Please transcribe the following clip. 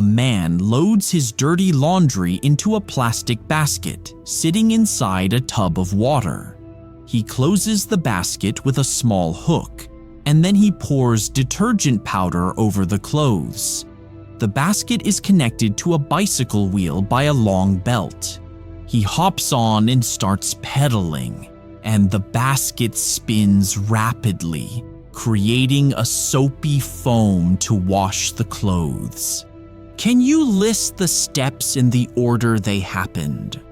man loads his dirty laundry into a plastic basket sitting inside a tub of water. He closes the basket with a small hook, and then he pours detergent powder over the clothes. The basket is connected to a bicycle wheel by a long belt. He hops on and starts pedaling, and the basket spins rapidly, creating a soapy foam to wash the clothes. Can you list the steps in the order they happened?